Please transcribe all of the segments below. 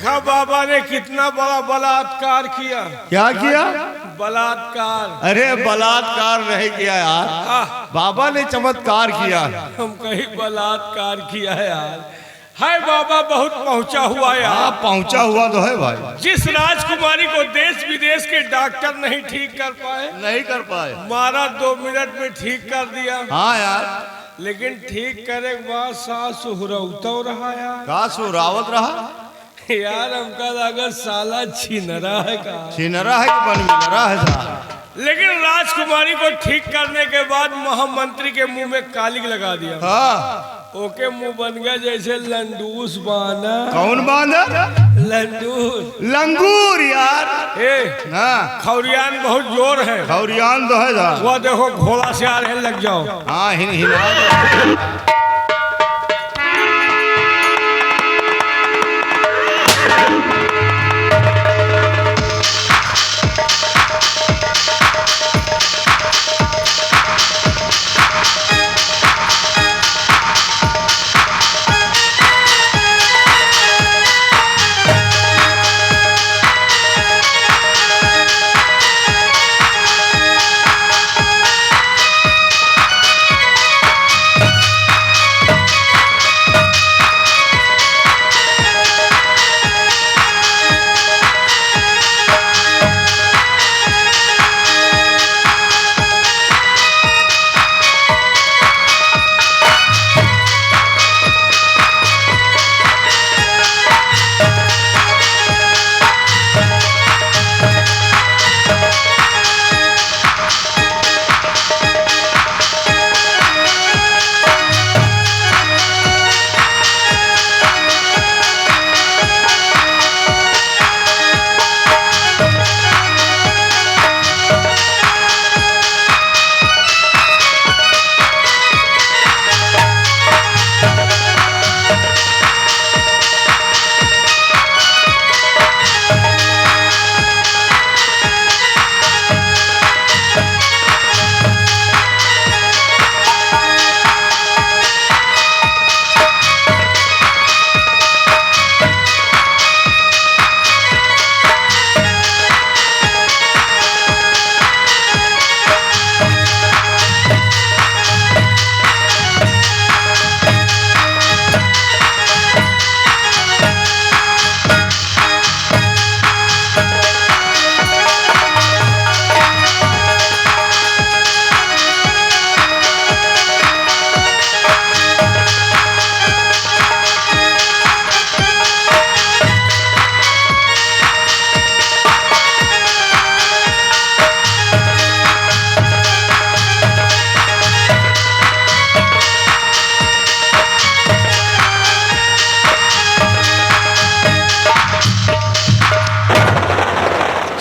देखा बाबा ने कितना बड़ा बलात्कार किया। क्या किया? बलात्कार। अरे बलात्कार नहीं किया यार, बाबा ने चमत्कार किया। हम कहीं बलात्कार किया है यार। हाय बाबा बहुत पहुंचा हुआ यार। पहुंचा हुआ तो है भाई। जिस राजकुमारी को देश विदेश के डॉक्टर नहीं ठीक कर पाए, नहीं कर पाए, मारा 2 मिनट में ठीक कर दिया। हाँ यार, लेकिन ठीक करे के बाद सास सुहरौता रहा यार। का सुरावत रहा यार हमका लगा साला छिनरा है का। छिनरा है कि बनमिलरा है साहब। लेकिन राजकुमारी को ठीक करने के बाद महामंत्री के मुंह में कालिक लगा दिया। हाँ, ओके मुंह बन गया जैसे लंडूस बाना। कौन बांधर? लंडूस। लंगूर यार। हाँ, खौरियान बहुत जोर है। खौरियान तो है साहब। वो देखो घोड़ा से आ रहे, लग जाओ। हाँ हिला।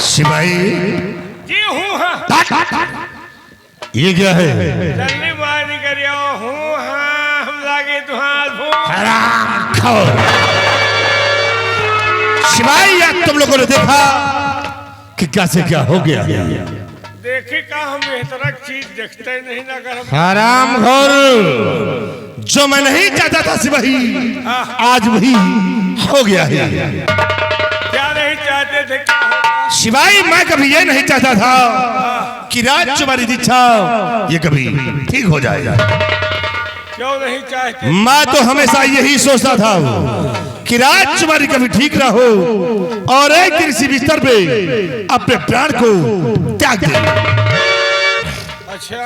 सिपाही जी हूँ। हाँ ये क्या है? जल्दी मारी करियो हूँ। हाँ हम लागे तुहार हराम खोर। सिपाही यार तुम लोगों ने देखा कि कैसे क्या हो गया? देखे का हम बेहतर चीज देखते नहीं ना कर। हराम खोर, जो मैं नहीं चाहता था सिपाही आज वही हो गया है। क्या नहीं चाहते थे? क्या सिपाही मैं कभी ये नहीं चाहता था कि राजकुमारी की इच्छा ये कभी ठीक हो जाएगा। क्यों नहीं चाहते? मैं तो हमेशा यही सोचता था कि राजकुमारी कभी ठीक ना हो और एक किसी बिस्तर पे अपने प्राण को त्याग दे। अच्छा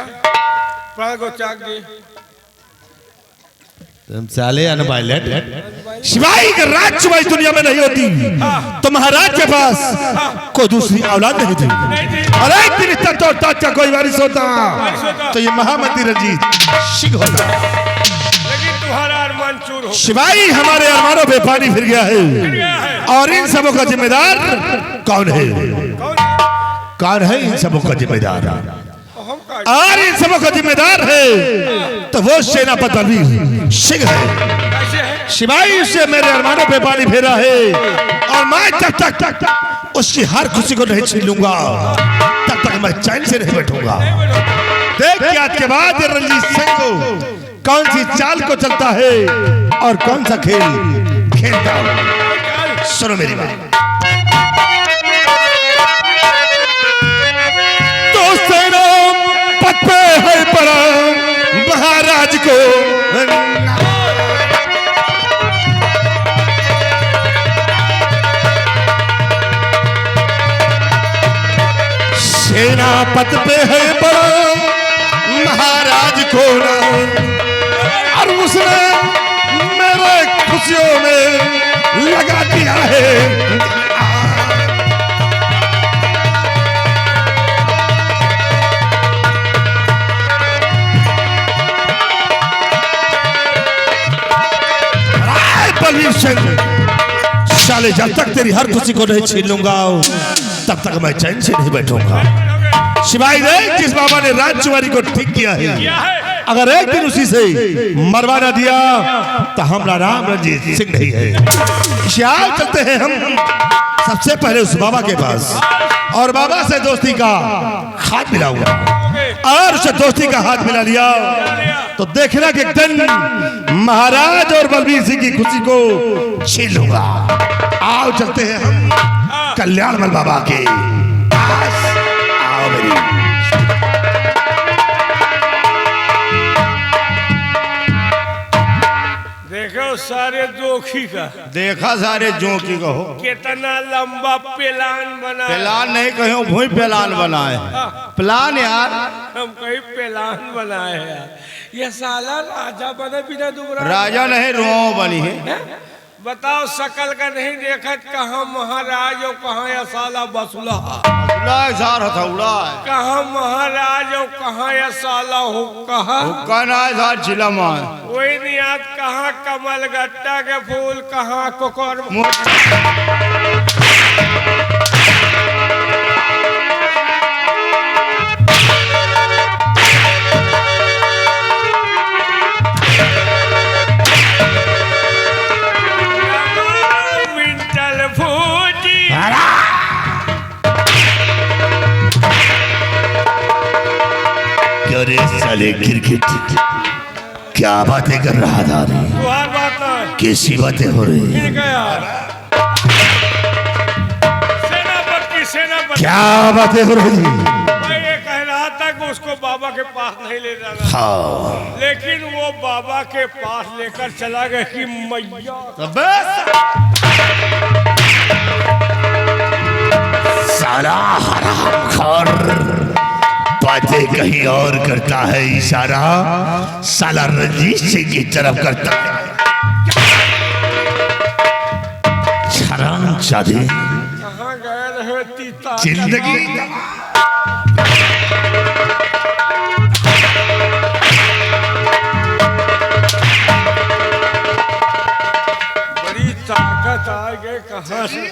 प्राण को त्याग दे। तुम साले अनवायलेंट। शिवाई का राजकुमारी दुनिया में नहीं होती तो महाराज के पास कोई दूसरी औलाद नहीं थी। और एक दिन तक तो ताज का कोई वारिस होता तो ये महामंत्री रंजीत सिंह होता। लेकिन तुम्हारा अरमान चूर हो। शिवाई हमारे अरमानों पे पानी फिर गया है और इन सबों का जिम्मेदार कौन है? कौन है इन सबों का जिम्मेदार? और इन सबों का जिम्मेदार है तो वो सेनापति सिंह है। शिवाई से मेरे अरमानों पे पानी फेरा है और मैं जब तक उसकी हर खुशी को नहीं छीन लूंगा तब तक मैं चैन से नहीं बैठूंगा। देख के आज के बाद रंजीत सिंह को कौन सी चाल को चलता है और कौन सा खेल खेलता है। सुनो मेरी बात। तो सेना पद पे है पड़ा महाराज को, सेना पद पे है बड़ा महाराज को, और उसने मेरे खुशियों में लगा दिया है। बलवीर सिंह, साले जब तक तेरी हर खुशी को नहीं छीन लूंगा तब तक मैं चैन से नहीं बैठूंगा। शिवाई देख किस बाबा ने राजकुमारी को ठीक किया है, अगर एक दिन उसी से मरवा न दिया तो हमारा राम रंजीत सिंह नहीं है। ख्याल चलते हैं हम सबसे पहले उस बाबा के पास, और बाबा से दोस्ती का हाथ मिलाऊंगा, और उसे दोस्ती का हाथ मिला लिया तो देखना कि एक दिन महाराज और बलवीर सिंह की खुशी को छीन लूंगा। आओ चलते हैं हम कल्याणमल बाबा के पास। आओ मेरी देखो सारे जोखी का, देखा सारे जोकी को हो, कितना लंबा प्लान बना। प्लान नहीं कहो भूई प्लान बनाए, प्लान यार हम कहीं प्लान बनाए यार। ये साला राजा बने बिना दुबरा, राजा नहीं रो बनी है। बताओ शकल का नहीं देखत, कहाँ महाराज और कहाँ ये साला बसुला, कहाँ महाराज और कहाँ ये साला हो, कहाँ जिला वही नहीं याद, कहाँ कमल गट्टा के फूल, कहाँ कोकर। अरे साले गिरगिट क्या बातें कर रहा था रे, कैसी बातें हो रही है, क्या बातें हो रही है। मैं ये कह रहा था कि उसको बाबा के पास नहीं ले जाना, हाँ लेकिन वो बाबा के पास लेकर चला गया कि मैया साला हरामखोर बातें कहीं और करता है, इशारा साला रंजीत सिंह की तरफ करता है। हरामजादे, कहाँ गए रहे तीता जिंदगी बड़ी ताकत आ गए कहाँ से।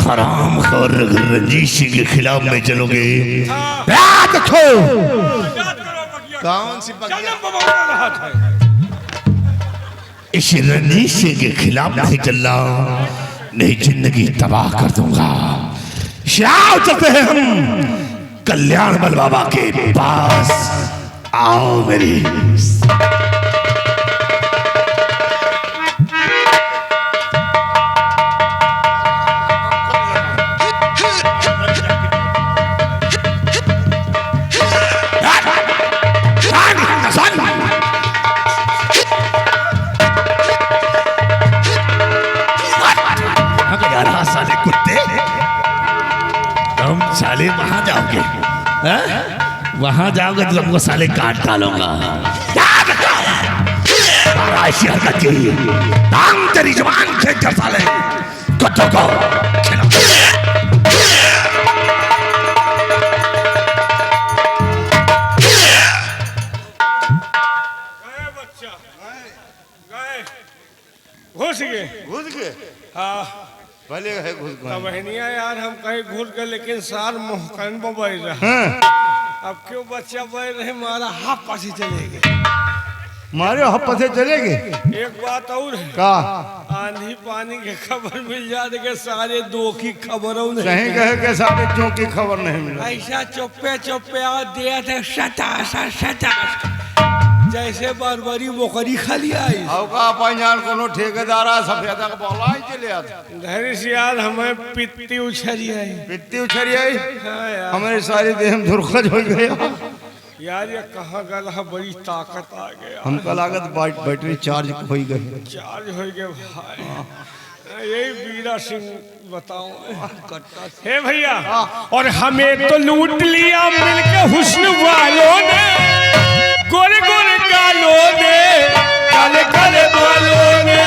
हरामखोर रंजीत सिंह के खिलाफ में चलोगे, कौन सी इस रंजीत सिंह के खिलाफ नहीं चलना, नहीं जिंदगी तबाह कर दूंगा। शाह चलते हैं हम कल्याणमल बाबा के पास। आओ मेरी साले कुत्ते, तुम साले वहां जाओगे, वहां जाओगे तो तुमको साले काट डालूंगा। ऐसी हरकत की टांग तेरी जबान खींच कर साले कुत्तों को घुस गए। घुस गए, हाँ भले है घुस गए। बहनिया यार हम कहीं घुस गए, लेकिन सार मुहकन में बैठ रहा। अब क्यों बच्चा बैठ रहे, मारा हाथ पासी चले गए। मारे हप्पा से चलेगे एक बात और है, का आंधी पानी के खबर मिल जाए के सारे दो की खबरों सही कहे के सारे चौक की खबर नहीं मिला। ऐसा चुप्पे चुप्पे आ दिया थे शताश जैसे बरबरी बोकरी खा लिया का अपन कोनो ठेकेदारा सफेदा का बोला ही चले आता धैर्य सियाल हमें पित्ती उछरी आई पित्ती उछरी आई हाँ यार, हमारे सारे देह में धुरखज हो गया यार ये कहाँ गल है, बड़ी ताकत आ गया हमका लागत बैटरी चार्ज हो गई चार्ज हो गए भाई। यही वीरा सिंह बताओ हे भैया, और हमें तो लूट लिया मिलके हुस्न वालों ने, गोरे गोरे गालों ने, काले काले बालों ने,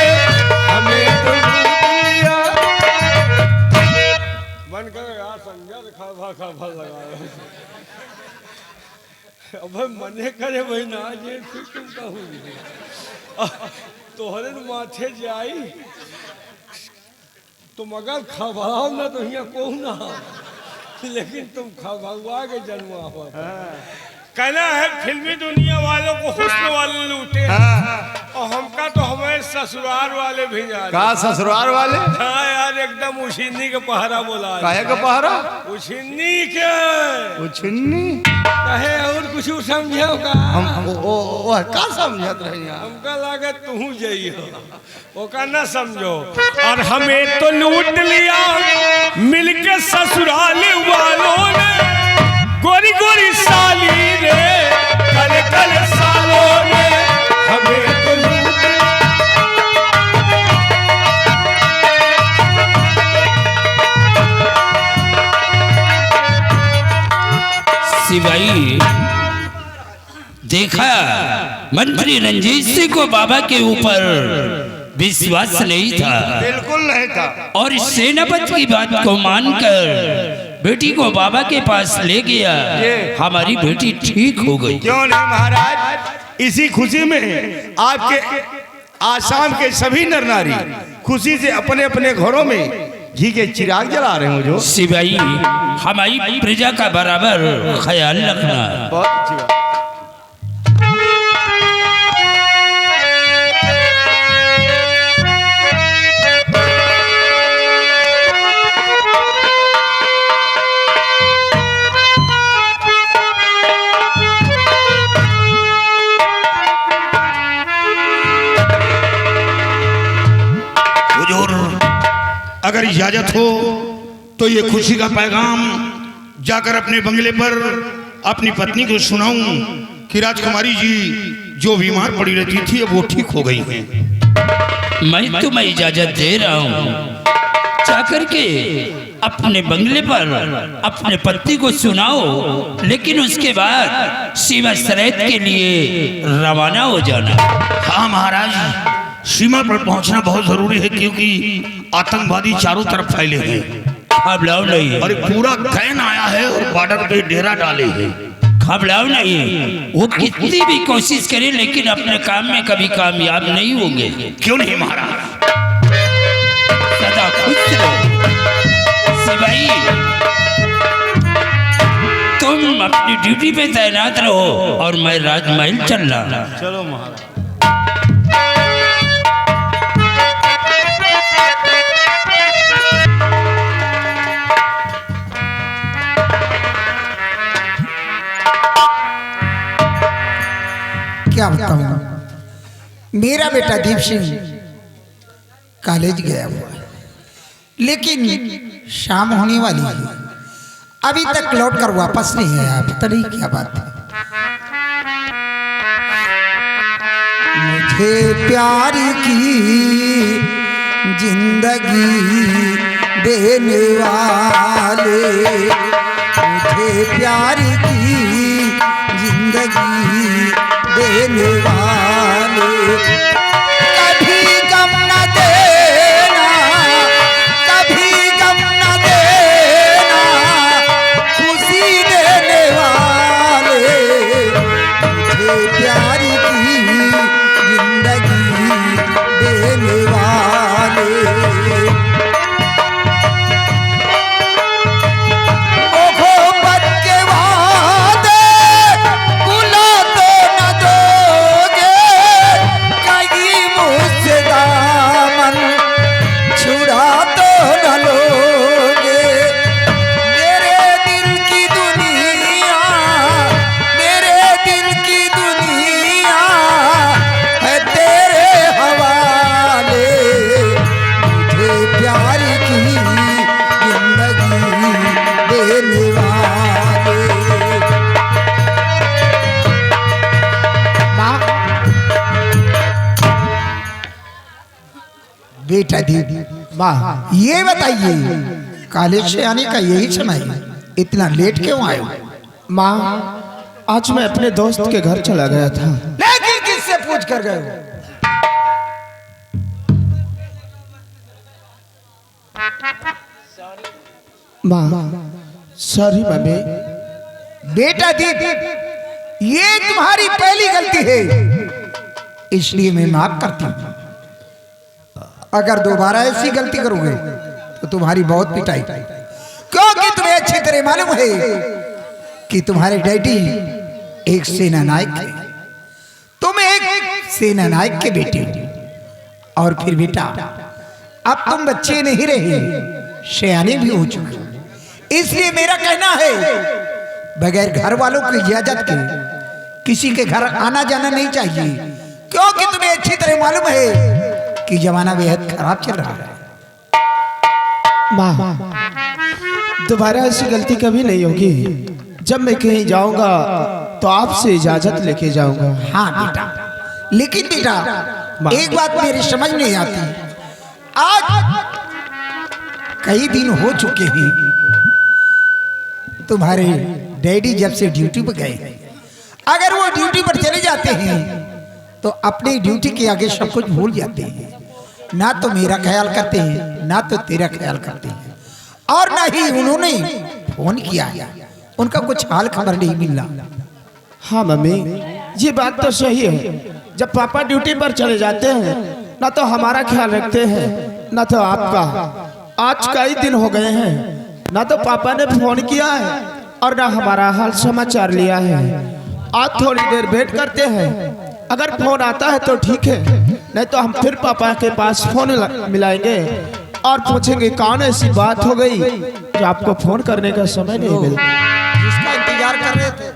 हमें तो लूट लिया। बन कर यार समझा खा लगा अब मने करे भाई ना ये तुम कहूँ तोहरे माथे जाई तुम अगर खबराओ ना तो यहाँ को ना, लेकिन तुम खबरवा के जन्मा हो। कहना है फिल्मी दुनिया वालों को हुस्न वाले लूटे और हमका तो हमारे ससुराल वाले भी जा रहे। का ससुराल वाले? हाँ यार एकदम उछिन्नी के पहरा बोला। काहे का पहरा? उछिन्नी के उछिन्नी कहे और कुछ समझो का? हम ओ का समझत रही हमका लागत तू जाइयो वो का ना समझो। और हमें तो लूट लिया मिलके ससुराल वालों ने, गोरी गोरी साली रे, काले काले सालों ने, हमें तो लूट सिवाई देखा मंत्री रंजीत सिंह को बाबा के ऊपर विश्वास नहीं था, बिल्कुल नहीं था, और सेनापति की बात को मानकर बेटी को बाबा के पास ले गया। हमारी बेटी ठीक हो गई। क्यों नहीं महाराज, इसी खुशी में आपके आसाम के सभी नर नारी खुशी से अपने अपने घरों में घी के चिराग जला रहे हो। जो सिवाई हमारी प्रजा का बराबर ख्याल रखना। बहुत अच्छी बात। अगर इजाजत हो तो ये खुशी का पैगाम जाकर अपने बंगले पर अपनी पत्नी को सुनाऊं कि राजकुमारी जी जो बीमार पड़ी रहती थी अब वो ठीक हो गई हैं। मैं तुम्हें इजाजत दे रहा हूँ, जाकर के अपने बंगले पर अपने पति को सुनाओ, लेकिन उसके बाद सीमा सरहद के लिए रवाना हो जाना। हाँ महाराज, सीमा पर पहुंचना बहुत जरूरी है क्योंकि आतंकवादी चारों तरफ फैले हैं। घबराओ नहीं, और पूरा कैन आया है और बॉर्डर पे डेरा डाले हैं। घबराओ नहीं, वो कितनी भी कोशिश करें लेकिन अपने काम में कभी कामयाब नहीं होंगे। क्यों नहीं महाराज? सदा खुश रहो। सिपाही तुम अपनी ड्यूटी पे तैनात रहो और मैं राजमहल चल रहा। चलो महाराज। क्या बताऊं, मेरा बेटा दीप सिंह कॉलेज गया हुआ है, लेकिन शाम होने वाली है, अभी तक लौट कर वापस नहीं आया। पता नहीं क्या बात है। मुझे प्यार की जिंदगी देने वाले, मुझे प्यार की जिंदगी देने वाले, कभी गम न देना, कभी गम न देना, खुशी देने वाले, मुझे प्यार की जिंदगी देने वाले, मोहब्बत के वाले बेटा दीप माँ ये बताइए कॉलेज से आने का यही समय है, इतना लेट क्यों आए हो? माँ आज मैं अपने दोस्त के घर चला गया था। लेकिन किससे पूछ कर गए हो? माँ सॉरी मम्मी। बेटा दीप ये तुम्हारी पहली गलती है, इसलिए मैं माफ करती हूँ। अगर दोबारा ऐसी गलती करोगे तो तुम्हारी बहुत पिटाई, क्योंकि तुम्हें अच्छी तरह मालूम है कि तुम्हारे डैडी एक सेना नायक है, तुम एक सेना नायक के बेटे हो। और फिर बेटा अब तुम बच्चे नहीं रहे, सयाने भी हो चुके, इसलिए मेरा कहना है बगैर घर वालों की इजाजत के किसी के घर आना जाना नहीं चाहिए, क्योंकि तुम्हें अच्छी तरह मालूम है कि जमाना बेहद खराब चल रहा है। माँ दोबारा ऐसी गलती कभी नहीं होगी। जब मैं कहीं जाऊंगा तो आपसे इजाजत लेके जाऊंगा। हाँ बेटा, लेकिन बेटा एक बात मेरी समझ नहीं आती, आज कई दिन हो चुके हैं तुम्हारे डैडी जब से ड्यूटी पर गए, अगर वो ड्यूटी पर चले जाते हैं तो अपनी ड्यूटी के आगे सब कुछ भूल जाते हैं, ना तो मेरा ख्याल करते हैं ना तो तेरा ख्याल करते हैं, और ना ही उन्होंने फोन किया है, उनका कुछ हाल खबर नहीं मिला। हाँ मम्मी ये बात तो सही है, जब पापा ड्यूटी पर चले जाते हैं ना तो हमारा ख्याल रखते हैं ना तो आपका। आज कई दिन हो गए हैं ना तो पापा ने फोन किया है और ना हमारा हाल समाचार लिया है। आज थोड़ी देर वेट करते हैं, अगर फोन आता है तो ठीक है, नहीं तो हम फिर पापा के पास फोन मिलाएंगे और पूछेंगे कौन ऐसी बात हो गई जो आपको फोन करने का समय नहीं मिला। जिसका इंतजार कर रहे थे।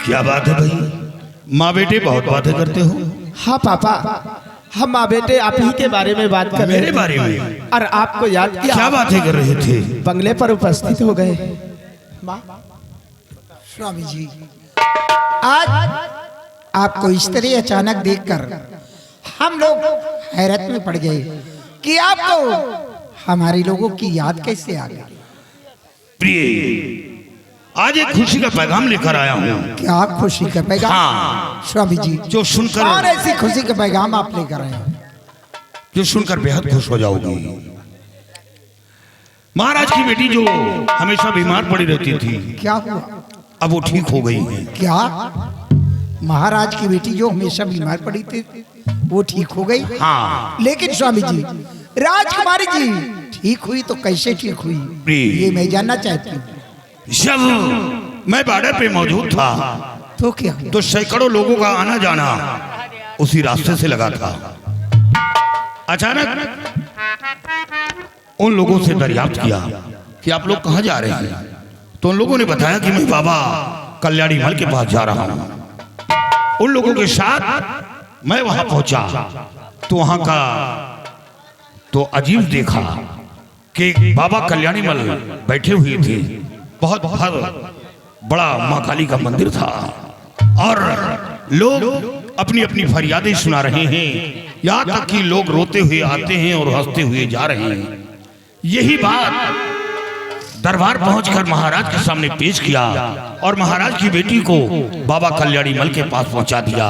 क्या बात है भाई, माँ बेटे बहुत बातें करते हो। हाँ पापा हम माँ बेटे आप ही के बारे में बात कर रहे मेरे थे बारे में और आपको याद किया। क्या बातें कर रहे थे? बंगले पर उपस्थित हो गए। स्वामी जी आज आपको इस तरह अचानक देखकर हम लोग हैरत में पड़ गए कि आपको हमारे लोगों की याद कैसे आ गई। प्रिय आज एक खुशी का पैगाम लेकर आया हूँ। क्या खुशी का पैगाम? हाँ। स्वामी जी जो सुनकर और ऐसी खुशी का पैगाम आप लेकर आए हैं जो सुनकर बेहद खुश हो जाओगी। महाराज की बेटी जो हमेशा बीमार पड़ी रहती थी, क्या हुआ? अब वो ठीक हो गई है। क्या महाराज की बेटी जो हमेशा बीमार पड़ी थी वो ठीक हो गई? हाँ। लेकिन स्वामी जी राजकुमारी जी ठीक हुई तो कैसे ठीक हुई ये मैं जानना चाहती हूँ। जब मैं बॉर्डर पे मौजूद था तो क्या हुआ? तो सैकड़ों लोगों का आना जाना उसी रास्ते से लगा था। अचानक उन लोगों से दरियाफ्त किया कि आप लोग कहाँ जा रहे हैं, तो उन लोगों ने बताया कि मैं बाबा कल्याणी मल के पास जा रहा हूँ। उन लोगों के साथ मैं वहां पहुंचा तो वहां का तो अजीब देखा कि बाबा कल्याणी मल बैठे हुए थे। बहुत बड़ा माँ काली का मंदिर था और लोग अपनी अपनी फरियादें सुना रहे हैं, यहाँ तक कि लोग रोते हुए आते हैं और हंसते हुए जा रहे हैं। यही बात दरबार पहुंचकर महाराज के सामने पेश किया और महाराज की बेटी को बाबा कल्याणी मल के पास पहुंचा दिया।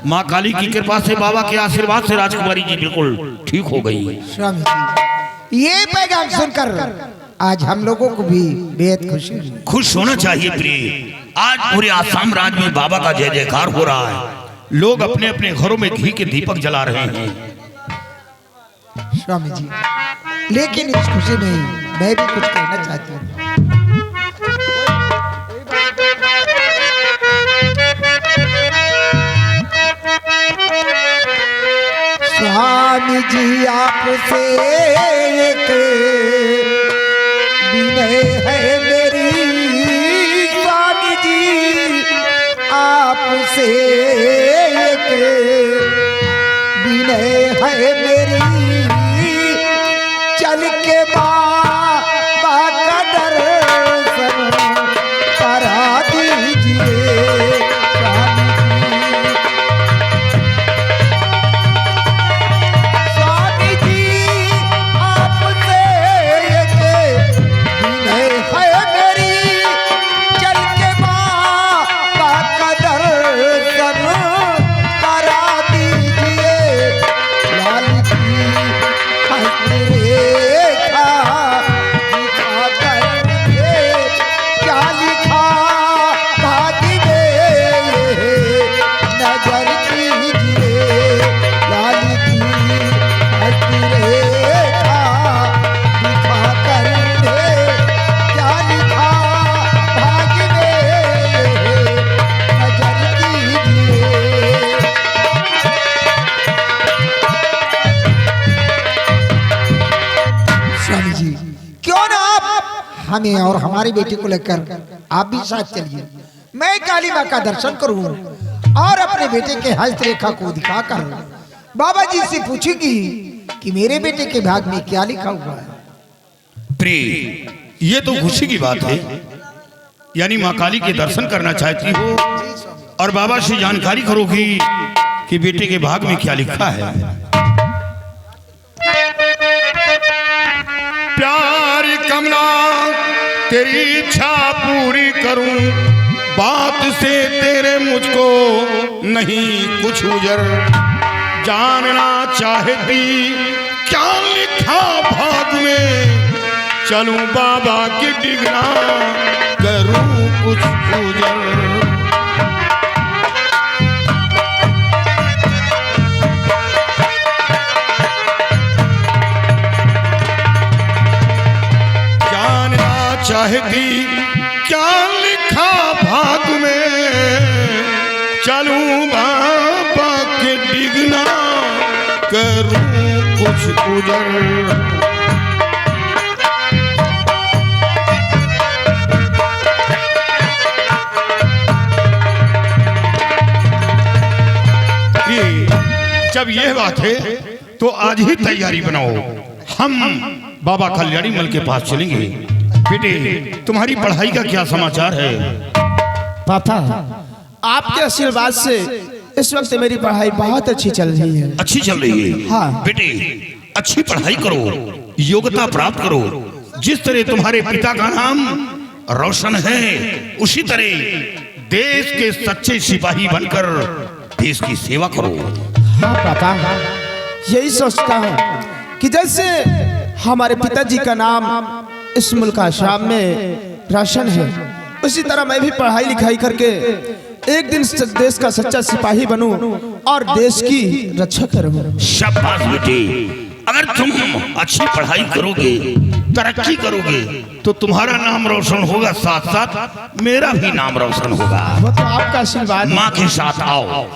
माँ काली की कृपा से, बाबा के आशीर्वाद से राजकुमारी जी बिल्कुल ठीक हो गई। स्वामी जी ये पैगाम सुनकर आज हम लोगों को भी बेहद खुशी हुई। खुश होना चाहिए प्रिय। आज पूरे आसाम राज्य में बाबा का जय जयकार हो रहा है। लोग अपने अपने घरों में घी के दीपक जला रहे हैं। स्वामी जी लेकिन इस खुशी में मैं भी कुछ कहना चाहती हूँ। स्वामी जी आपसे एक विनय है मेरी, स्वामी जी आपसे एक विनय है मेरी, चल के बाबा का दर्शन करा दी हमें और हमारी बेटी को लेकर आप भी साथ चलिए। मैं काली माँ का दर्शन करूं और अपने बेटे के हस्तरेखा को दिखाकर बाबा जी से पूछूंगी कि मेरे बेटे के भाग में क्या लिखा हुआ है। प्रिय, ये तो खुशी की बात है, यानी माँ काली के दर्शन करना चाहती हो और बाबा से जानकारी करोगी कि बेटे के भाग में क्या लिखा है। प्यार कमला तेरी इच्छा पूरी करूं, बात से तेरे मुझको नहीं कुछ उजर, जानना चाहती क्या लिखा भाग में, चलूं बाबा की डिगरा करूं कुछ उजर। जानना चाहती क्या लिखा भाग में, चलूं बाबा के डिगना करूं कुछ उजर। जब यह बात है तो आज ही तैयारी बनाओ, हम बाबा कल्याणी मल के पास चलेंगे। बेटे, तुम्हारी पढ़ाई का क्या समाचार है? पापा, आपके आशीर्वाद से इस वक्त मेरी पढ़ाई बहुत अच्छी चल रही है। अच्छी चल रही है? हाँ। बेटे, अच्छी पढ़ाई करो, योग्यता प्राप्त करो। जिस तरह तुम्हारे पिता का नाम रोशन है, उसी तरह देश के सच्चे सिपाही बनकर देश की सेवा करो। हाँ पापा, यही सोचता हूँ कि जैसे हमारे पिताजी का नाम इस मुल्क आसाम में रोशन है, उसी तरह मैं भी पढ़ाई लिखाई करके एक दिन देश का सच्चा सिपाही बनूं और देश की रक्षा करूं। शाबाश बेटे, अगर तुम अच्छी पढ़ाई करोगे, तरक्की करोगे, तो तुम्हारा नाम रोशन होगा, साथ साथ मेरा भी नाम रोशन होगा। वो तो आपका आशीर्वाद। माँ के साथ आओ।